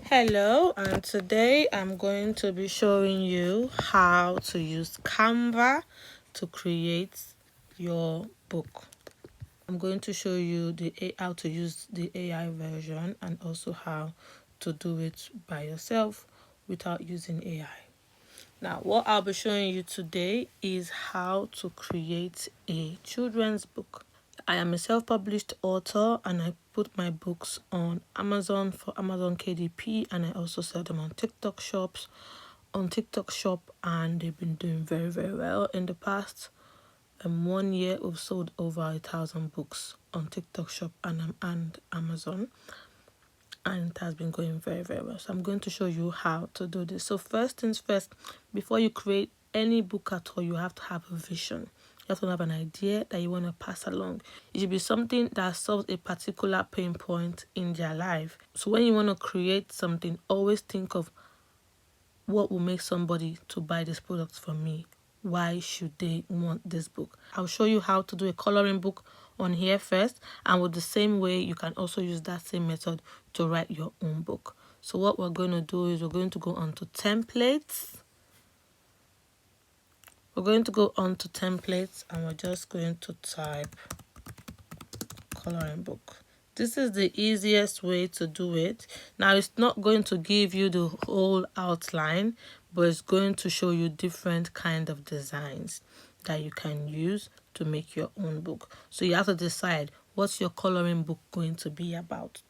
Hello, and today I'm going to be showing you how to use Canva to create your book. I'm going to show you how to use the AI version and also how to do it by yourself without using AI. Now, what I'll be showing you today is how to create a children's book. I am a self-published author and I put my books on Amazon for Amazon KDP, and I also sell them on TikTok shop, and they've been doing very, very well. In the past 1 year, we've sold over 1,000 books on TikTok shop and Amazon, and it has been going very, very well. So I'm going to show you how to do this. So first things first, before you create any book at all, you have to have a vision. You have to have an idea that you want to pass along. It should be something that solves a particular pain point in their life. So when you want to create something, always think of what will make somebody to buy this product from me. Why should they want this book? I'll show you how to do a coloring book on here first, and with the same way you can also use that same method to write your own book. So what we're going to do is we're going to go onto templates. We're going to go onto templates and we're just going to type coloring book. This is the easiest way to do it. Now, it's not going to give you the whole outline, but it's going to show you different kind of designs that you can use to make your own book. So you have to decide, what's your coloring book going to be about?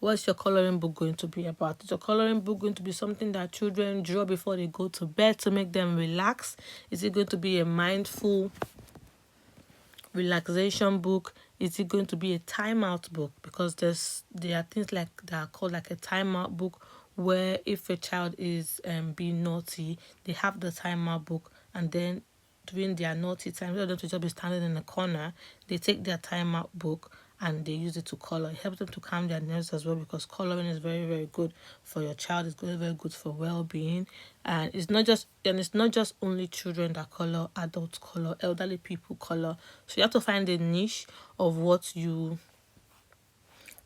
What's your coloring book going to be about? Is your coloring book going to be something that children draw before they go to bed to make them relax? Is it going to be a mindful relaxation book? Is it going to be a timeout book? Because there are things like that are called like a timeout book, where if a child is being naughty, they have the timeout book, and then during their naughty time, rather than to just be standing in a corner, they take their timeout book and they use it to color. It helps them to calm their nerves as well, because coloring is very, very good for your child. It's very, very good for well-being, and it's not just only children that color. Adults color, elderly people color. So you have to find a niche of what you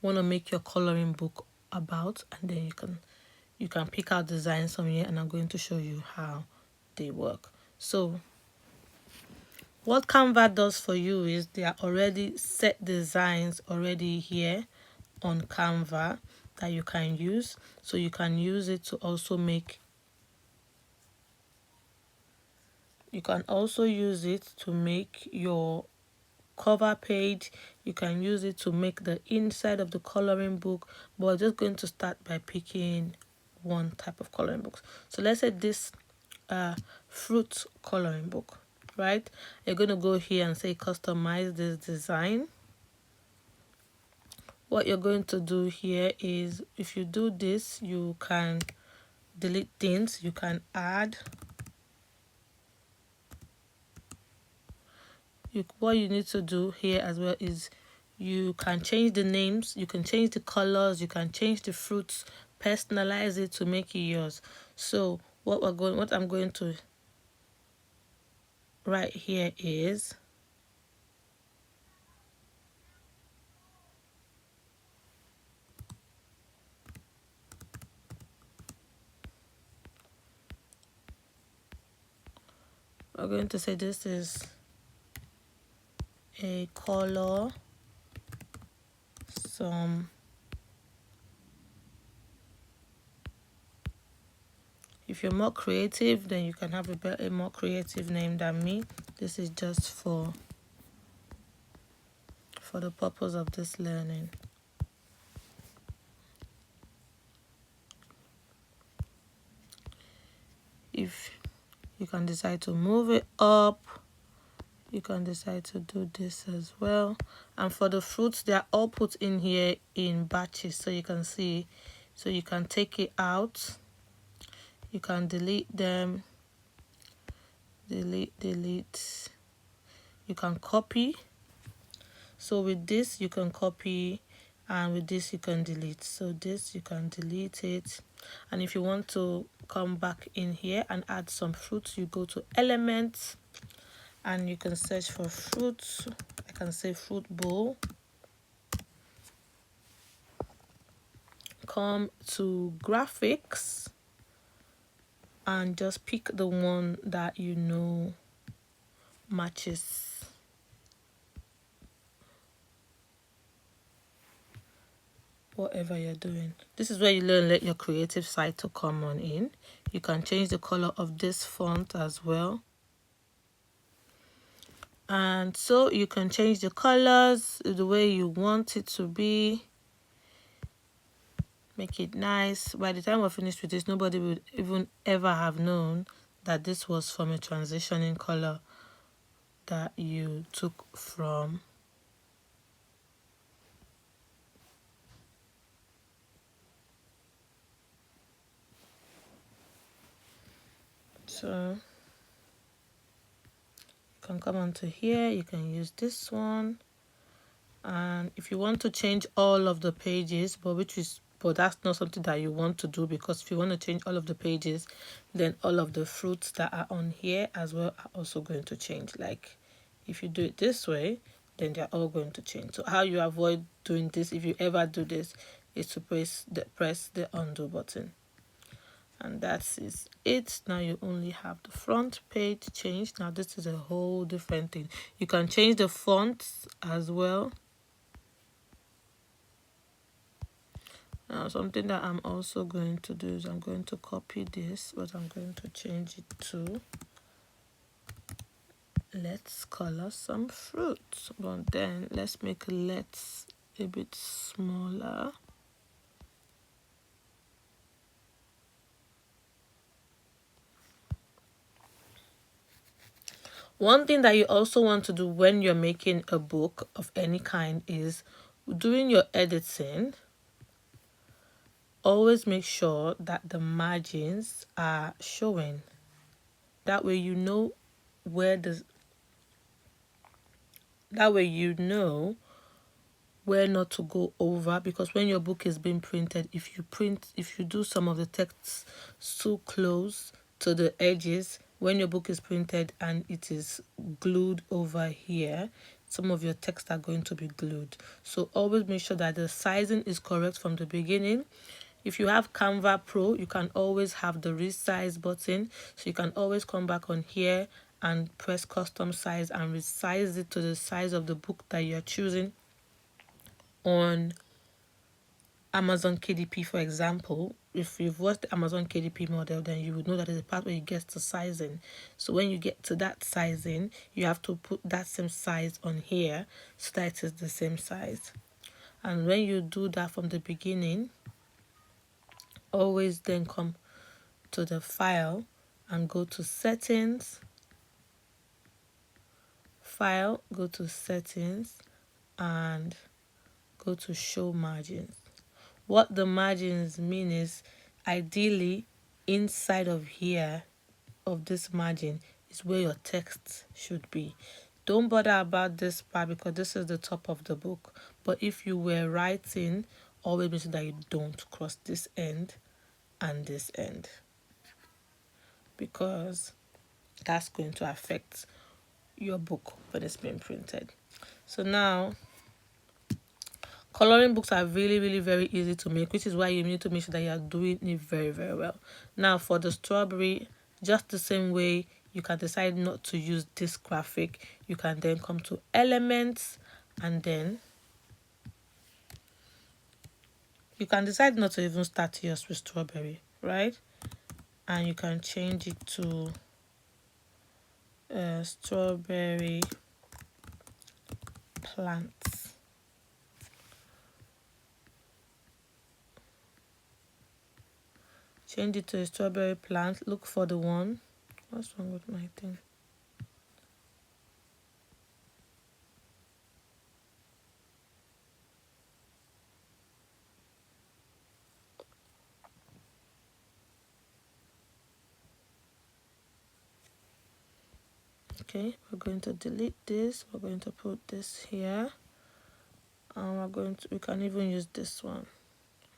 want to make your coloring book about, and then you can pick out designs from here, and I'm going to show you how they work. So what Canva does for you is there are already set designs already here on Canva that you can use. So you can use it to also make, your cover page. You can use it to make the inside of the coloring book, but we're just going to start by picking one type of coloring book. So let's say this fruit coloring book, right? You're going to go here and say customize this design. What you're going to do here is, if you do this, you can delete things, you can add. What you need to do here as well is you can change the names, you can change the colors, you can change the fruits, personalize it to make it yours. So what I'm going to write here is we're going to say this is a color some. If you're more creative, then you can have a more creative name than me. This is just for the purpose of this learning. If you can decide to move it up, you can decide to do this as well. And for the fruits, they are all put in here in batches, so you can see. So you can take it out, you can delete them, delete. You can copy. So with this you can copy, and with this you can delete. So this you can delete it, and if you want to come back in here and add some fruits, you go to elements and you can search for fruits. I can say fruit bowl. come to graphics and just pick the one that you know matches whatever you're doing. This is where you learn, let your creative side to come on in. You can change the color of this font as well. And so you can change the colors the way you want it to be. Make it nice. By the time we're finished with this, nobody would even ever have known that this was from a transitioning color that you took from. So you can come onto here, you can use this one. And if you want to change all of the pages, but that's not something that you want to do, because if you want to change all of the pages, then all of the fruits that are on here as well are also going to change. Like if you do it this way, then they're all going to change. So how you avoid doing this, if you ever do this, is to press the undo button. And that is it. Now you only have the front page changed. Now this is a whole different thing. You can change the fonts as well. Now something that I'm also going to do is I'm going to copy this, but I'm going to change it to let's color some fruits. But then let's make let's a bit smaller. One thing that you also want to do when you're making a book of any kind is doing your editing. Always make sure that the margins are showing. That way you know where where not to go over, because when your book is being printed, if you do some of the texts so close to the edges, when your book is printed and it is glued over here, some of your text are going to be glued. So always make sure that the sizing is correct from the beginning. If you have Canva Pro, you can always have the resize button, so you can always come back on here and press custom size and resize it to the size of the book that you're choosing. On Amazon KDP, for example, if you've watched the Amazon KDP model, then you would know that there's a part where you get to sizing. So when you get to that sizing, you have to put that same size on here so that it is the same size. And when you do that from the beginning, always then come to the file and go to settings, file, go to settings, and go to show margins. What the margins mean is, ideally, inside of here, of this margin, is where your text should be. Don't bother about this part because this is the top of the book. But if you were writing, always make sure that you don't cross this end and this end, because that's going to affect your book when it's being printed. So now, coloring books are really very easy to make, which is why you need to make sure that you are doing it very well. Now for the strawberry, just the same way you can decide not to use this graphic, you can then come to elements, and then you can decide not to even start yours with strawberry, right? And you can change it to strawberry plants. Change it to a strawberry plant. Look for the one. What's wrong with my thing? Okay, we're going to delete this. We're going to put this here, and we can even use this one,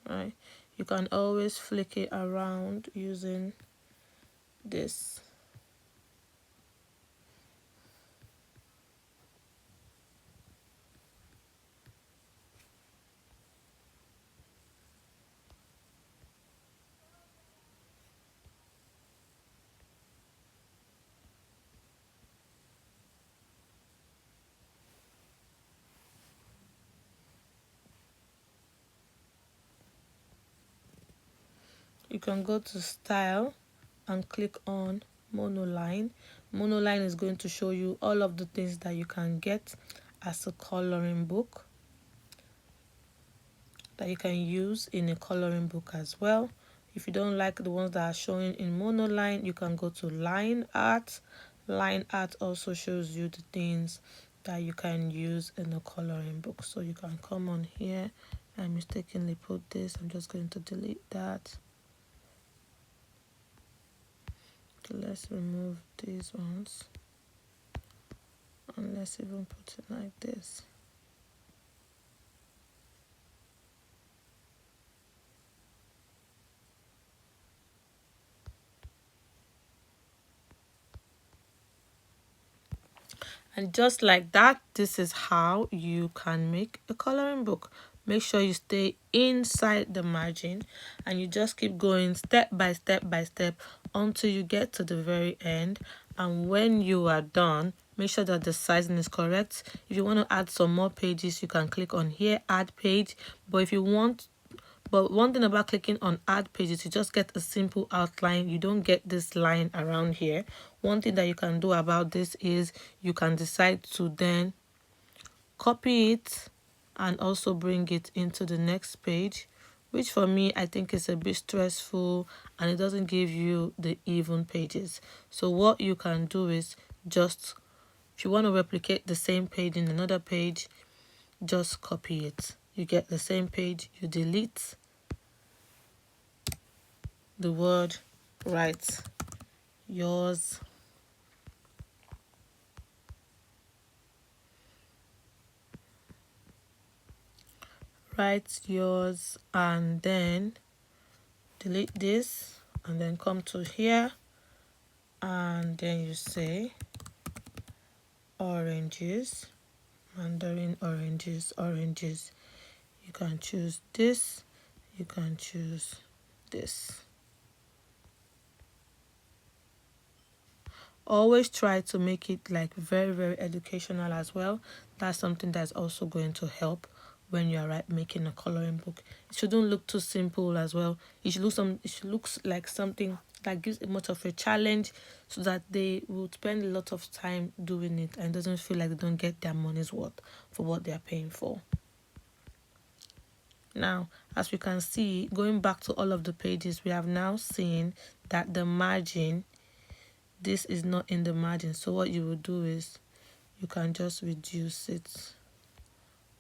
right? You can always flick it around using this. you can go to style and click on monoline. Monoline is going to show you all of the things that you can get as a coloring book, that you can use in a coloring book as well. If you don't like the ones that are showing in monoline, you can go to line art. Line art also shows you the things that you can use in a coloring book. So you can come on here. I mistakenly put this. I'm just going to delete that. Let's remove these ones. And let's even put it like this. And just like that, this is how you can make a coloring book. Make sure you stay inside the margin and you just keep going step by step by step until you get to the very end. And when you are done, make sure that the sizing is correct. If you want to add some more pages, you can click on here, add page. But one thing about clicking on add pages, you just get a simple outline. You don't get this line around here. One thing that you can do about this is you can decide to then copy it and also bring it into the next page, which for me, I think is a bit stressful and it doesn't give you the even pages. So what you can do is just, if you want to replicate the same page in another page, just copy it. You get the same page, you delete the word write yours, and then delete this and then come to here and then you say oranges, Mandarin oranges, oranges. You can choose this, you can choose this. Always try to make it like very, very educational as well. That's something that's also going to help when you are making a coloring book. It shouldn't look too simple as well. It should look like something that gives it much of a challenge so that they will spend a lot of time doing it and doesn't feel like they don't get their money's worth for what they are paying for. Now, as we can see, going back to all of the pages, we have now seen that the margin, this is not in the margin. So what you will do is you can just reduce it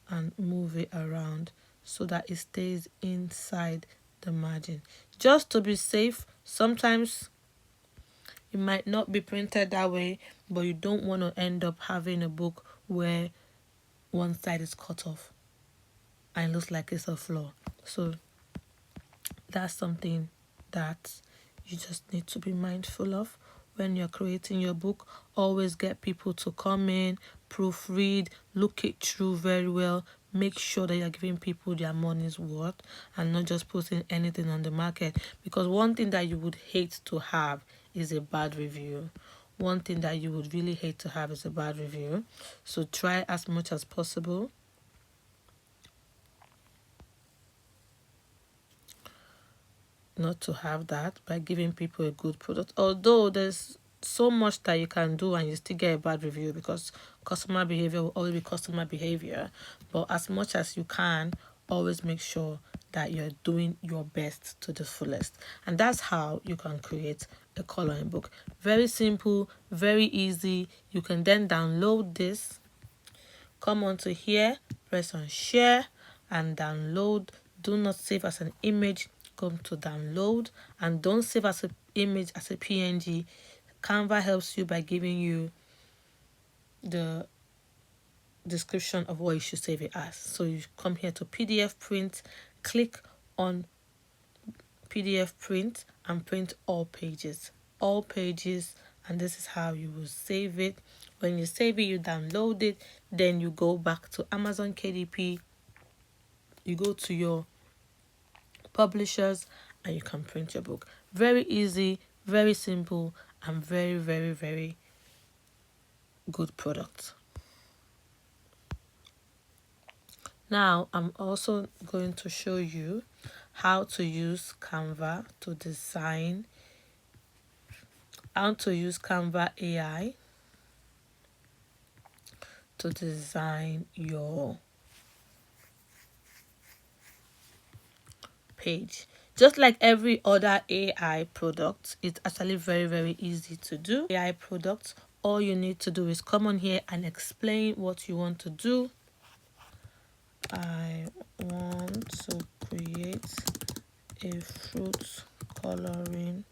and move it around so that it stays inside the margin. Just to be safe, sometimes it might not be printed that way, but you don't want to end up having a book where one side is cut off and it looks like it's a flaw. So that's something that you just need to be mindful of when you're creating your book. Always get people to come in, proofread, look it through very well. Make sure that you're giving people their money's worth and not just putting anything on the market. Because one thing that you would hate to have is a bad review. One thing that you would really hate to have is a bad review. So try as much as possible not to have that by giving people a good product. Although there's so much that you can do and you still get a bad review because customer behavior will always be customer behavior. But as much as you can, always make sure that you're doing your best to the fullest. And that's how you can create a coloring book. Very simple, very easy. You can then download this. Come onto here, press on share and download. Do not save as an image. Come to download and don't save as an image as a PNG. Canva helps you by giving you the description of what you should save it as. So you come here to PDF print, click on PDF print and print all pages. All pages, and this is how you will save it. When you save it, you download it, then you go back to Amazon KDP, you go to your publishers and you can print your book. Very easy, very simple, and very, very, very good product. Now I'm also going to show you how to use Canva to design, how to use Canva AI to design your page. Just like every other AI product, it's actually very, very easy to do. AI product, all you need to do is come on here and explain what you want to do. I want to create a fruit coloring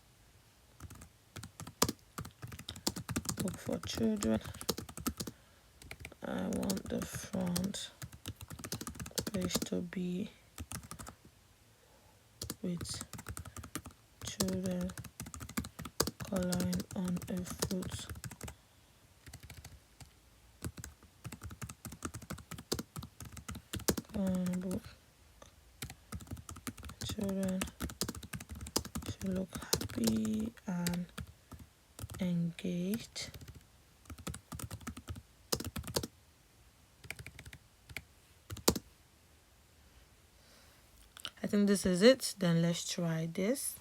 book for children. I want the front page to be with children coloring on a fruit book. Children should look happy and engaged. I think this is it. Then let's try this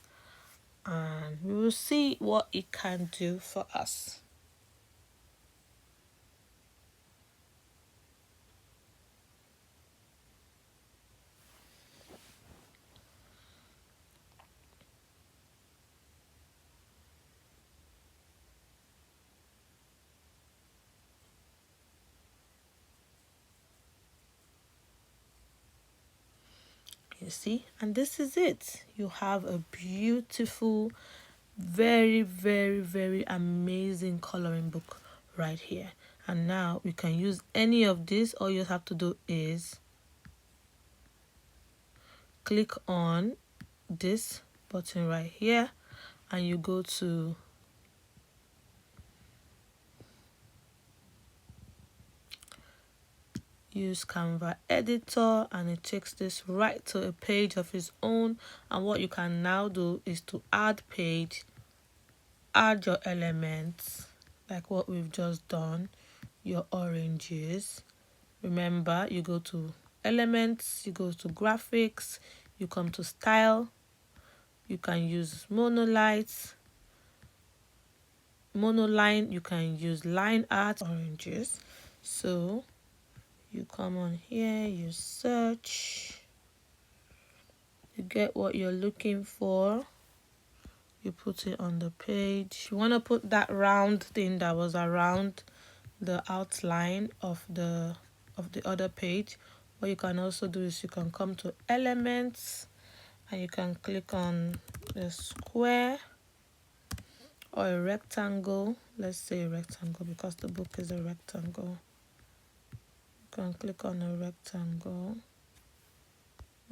and we will see what it can do for us. You see, and this is it. You have a beautiful, very, very, very amazing coloring book right here. And now we can use any of this. All you have to do is click on this button right here and you go to use Canva editor and it takes this right to a page of its own. And what you can now do is to add page, add your elements like what we've just done, your oranges. Remember, you go to elements, you go to graphics, you come to style, you can use monoline, you can use line art, oranges. So you come on here, you search, you get what you're looking for, you put it on the page. You want to put that round thing that was around the outline of the other page. What you can also do is you can come to elements and you can click on the square or a rectangle. Let's say a rectangle because the book is a rectangle. You can click on a rectangle.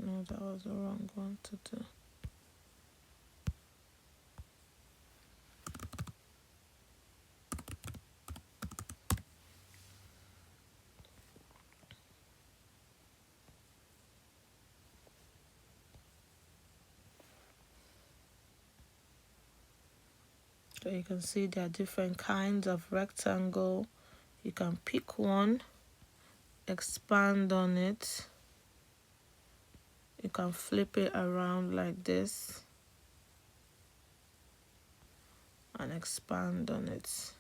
No, that was the wrong one to do. So you can see there are different kinds of rectangle. You can pick one, expand on it. You can flip it around like this and expand on it.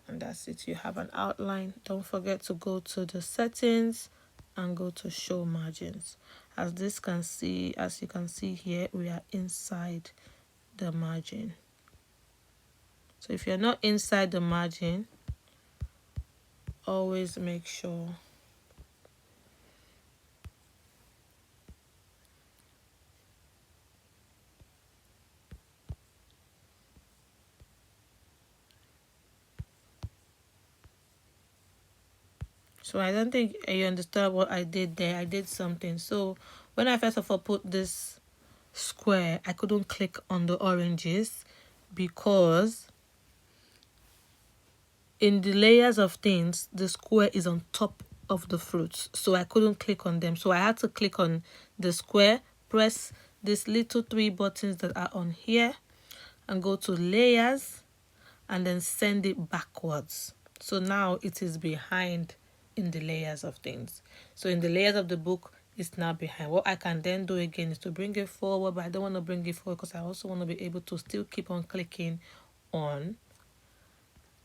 And that's it. You have an outline. Don't forget to go to the settings and go to show margins. As you can see here, we are inside the margin. So if you're not inside the margin, always make sure so I don't think you understand what I did there. I did something. So when I first of all put this square, I couldn't click on the oranges because in the layers of things, the square is on top of the fruits. So I couldn't click on them. So I had to click on the square, press these little three buttons that are on here and go to layers and then send it backwards. So now it is behind in the layers of things. So in the layers of the book, it's now behind. What I can then do again is to bring it forward, but I don't want to bring it forward because I also want to be able to still keep on clicking on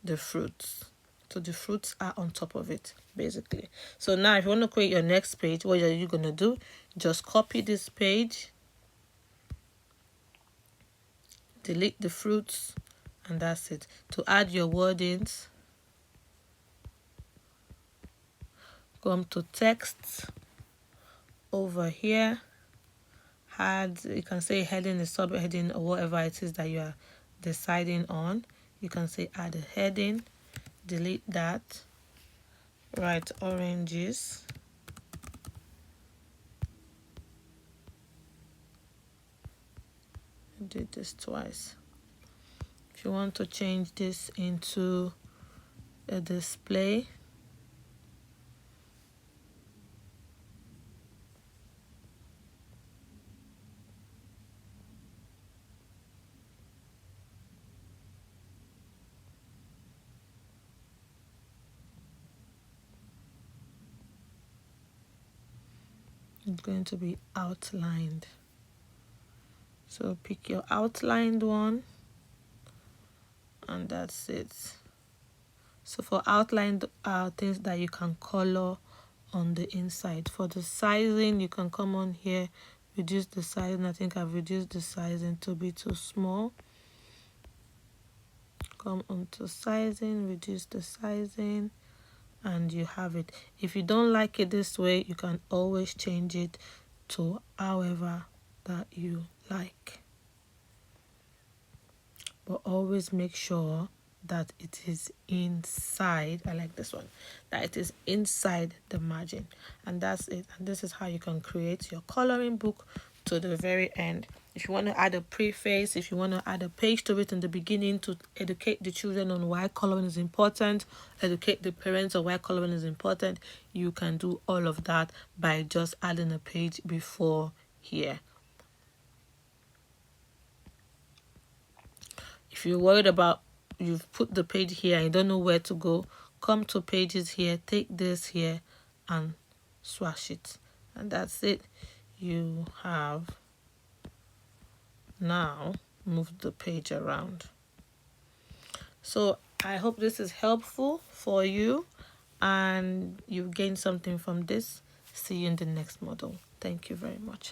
the fruits. So the fruits are on top of it, basically. So now if you want to create your next page, what are you going to do? Just copy this page, delete the fruits, and that's it. To add your wordings, come to text over here, add, you can say heading, a subheading, or whatever it is that you are deciding on. You can say add a heading, delete that, write oranges, do this twice. If you want to change this into a display, it's going to be outlined. So pick your outlined one, and that's it. So for outlined things that you can color on the inside. For the sizing, you can come on here, reduce the sizing. I think I've reduced the sizing to be too small. Come on to sizing, reduce the sizing, and you have it. If you don't like it this way, you can always change it to however that you like. But always make sure that it is inside. I like this one, that it is inside the margin, and that's it. And this is how you can create your coloring book to the very end. If you want to add a preface, if you want to add a page to it in the beginning to educate the children on why coloring is important, educate the parents on why coloring is important, you can do all of that by just adding a page before here. If you're worried about, you've put the page here and you don't know where to go, come to pages here, take this here and swash it, and that's it. You have now moved the page around. So I hope this is helpful for you and you've gained something from this. See you in the next model. Thank you very much.